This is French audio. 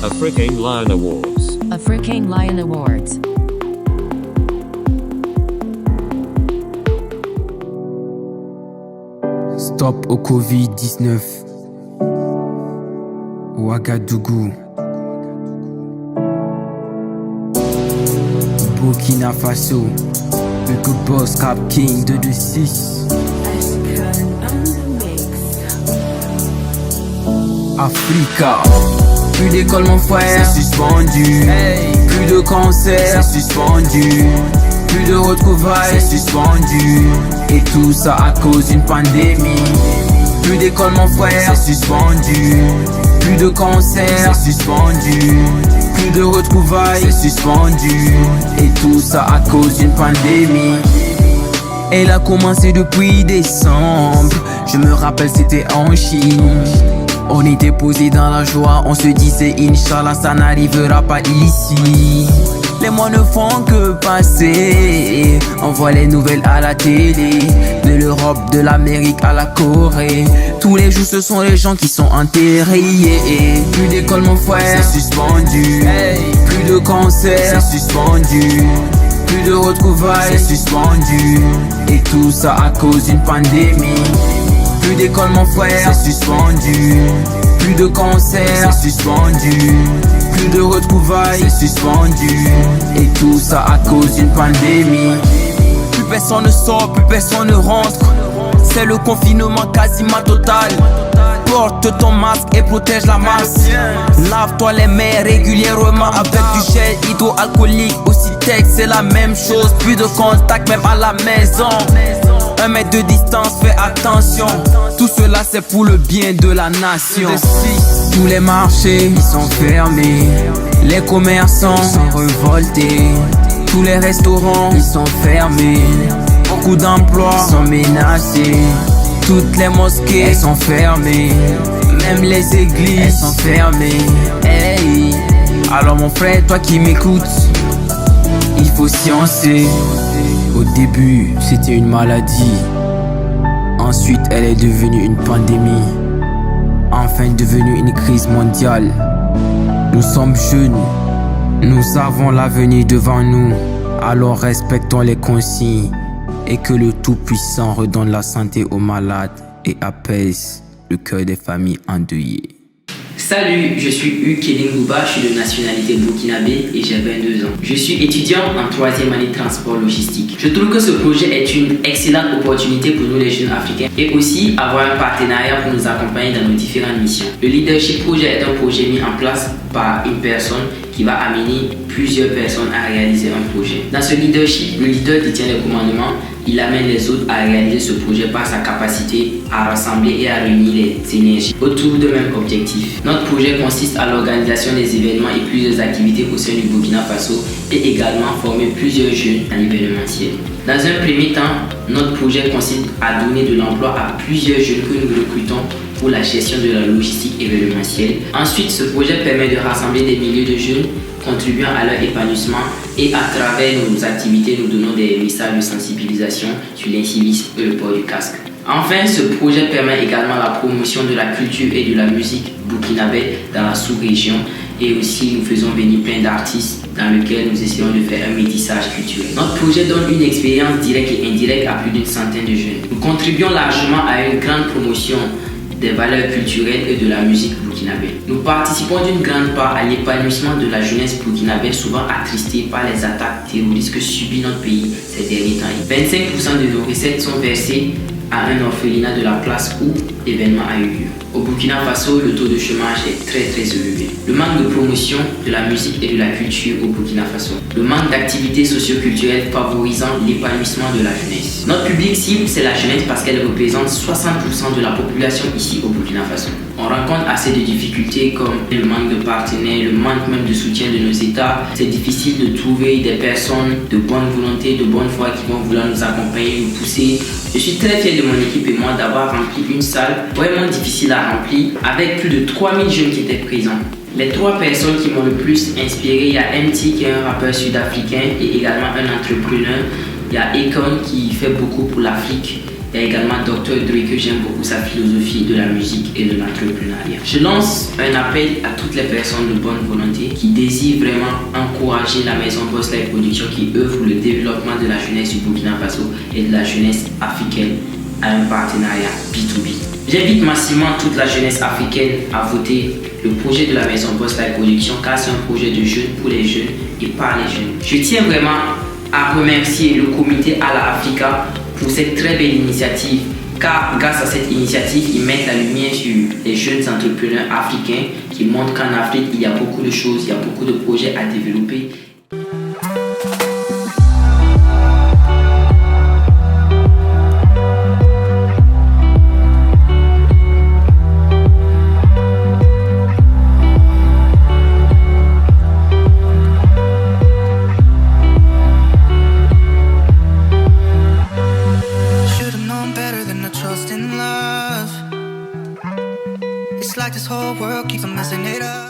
African Lion Awards. African Lion Awards. Stop au Covid-19. Ouagadougou. Burkina Faso. Hugo Boss, Cap King 226. Africa. Plus d'école mon frère, c'est suspendu. Plus de concert, c'est suspendu. Plus de retrouvailles, c'est suspendu. Et tout ça à cause d'une pandémie. Plus d'école mon frère, c'est suspendu. Plus de concert, c'est suspendu. Plus de retrouvailles, c'est suspendu. Et tout ça à cause d'une pandémie. Elle a commencé depuis décembre. Je me rappelle c'était en Chine. On était posé dans la joie, on se disait Inch'Allah ça n'arrivera pas ici. Les mois ne font que passer. On voit les nouvelles à la télé, de l'Europe, de l'Amérique à la Corée. Tous les jours ce sont les gens qui sont enterrés. Plus d'école mon frère, c'est suspendu. Plus de concerts, c'est suspendu. Plus de retrouvailles, c'est suspendu. Et tout ça à cause d'une pandémie. Plus d'école mon frère, c'est suspendu. Plus de concerts, c'est suspendu. Plus de retrouvailles, c'est suspendu. Et tout ça à cause d'une pandémie. Plus personne ne sort, plus personne ne rentre. C'est le confinement quasiment total. Porte ton masque et protège la masse. Lave-toi les mains régulièrement avec du gel hydroalcoolique. Aussi texte, c'est la même chose. Plus de contact même à la maison. 1 mètre de distance, fais attention. Tout cela c'est pour le bien de la nation. Tous les marchés ils sont fermés. Les commerçants sont révoltés. Tous les restaurants ils sont fermés. Beaucoup d'emplois sont menacés. Toutes les mosquées elles sont fermées. Même les églises elles sont fermées. Hey. Alors mon frère, toi qui m'écoutes, il faut sciencer. Au début, c'était une maladie. Ensuite, elle est devenue une pandémie. Enfin devenue une crise mondiale. Nous sommes jeunes. Nous avons l'avenir devant nous. Alors respectons les consignes. Et que le Tout-Puissant redonne la santé aux malades et apaise le cœur des familles endeuillées. Salut, je suis Hugues Kelingouba, je suis de nationalité burkinabé et j'ai 22 ans. Je suis étudiant en 3e année de transport logistique. Je trouve que ce projet est une excellente opportunité pour nous les jeunes africains et aussi avoir un partenariat pour nous accompagner dans nos différentes missions. Le Leadership Project est un projet mis en place par une personne qui va amener plusieurs personnes à réaliser un projet. Dans ce leadership, le leader détient les commandements. Il amène les autres à réaliser ce projet par sa capacité à rassembler et à réunir les énergies autour d'un même objectif. Notre projet consiste à l'organisation des événements et plusieurs activités au sein du Burkina Faso et également former plusieurs jeunes à l'événementiel. Dans un premier temps, notre projet consiste à donner de l'emploi à plusieurs jeunes que nous recrutons pour la gestion de la logistique événementielle. Ensuite, ce projet permet de rassembler des milliers de jeunes contribuant à leur épanouissement et à travers nos activités, nous donnons des messages de sensibilisation sur l'incivisme et le port du casque. Enfin, ce projet permet également la promotion de la culture et de la musique burkinabé dans la sous-région et aussi nous faisons venir plein d'artistes dans lesquels nous essayons de faire un métissage culturel. Notre projet donne une expérience directe et indirecte à plus d'une centaine de jeunes. Nous contribuons largement à une grande promotion des valeurs culturelles et de la musique burkinabé. Nous participons d'une grande part à l'épanouissement de la jeunesse burkinabé, souvent attristée par les attaques terroristes que subit notre pays ces derniers temps. 25% de nos recettes sont versées à un orphelinat de la place où l'événement a eu lieu. Au Burkina Faso, le taux de chômage est très élevé. Le manque de promotion de la musique et de la culture au Burkina Faso. Le manque d'activités socio-culturelles favorisant l'épanouissement de la jeunesse. Notre public cible, c'est la jeunesse parce qu'elle représente 60% de la population ici au Burkina Faso. On rencontre assez de difficultés comme le manque de partenaires, le manque même de soutien de nos États. C'est difficile de trouver des personnes de bonne volonté, de bonne foi qui vont vouloir nous accompagner, nous pousser. Je suis très fier de mon équipe et moi d'avoir rempli une salle vraiment difficile à remplir avec plus de 3000 jeunes qui étaient présents. Les 3 personnes qui m'ont le plus inspiré, il y a MT qui est un rappeur sud-africain et également un entrepreneur. Il y a Akon qui fait beaucoup pour l'Afrique Il y a également Dr. Dre que j'aime beaucoup sa philosophie de la musique et de l'entrepreneuriat. Je lance un appel à toutes les personnes de bonne volonté qui désirent vraiment encourager la maison Boss Life Production qui œuvre pour le développement de la jeunesse du Burkina Faso et de la jeunesse africaine à un partenariat B2B. J'invite massivement toute la jeunesse africaine à voter le projet de la maison Boss Life Production car c'est un projet de jeunes pour les jeunes et par les jeunes. Je tiens vraiment à remercier le comité Ala Africa pour cette très belle initiative car grâce à cette initiative, ils mettent la lumière sur les jeunes entrepreneurs africains qui montrent qu'en Afrique, il y a beaucoup de choses, il y a beaucoup de projets à développer. It's like this whole world keeps on messing it up.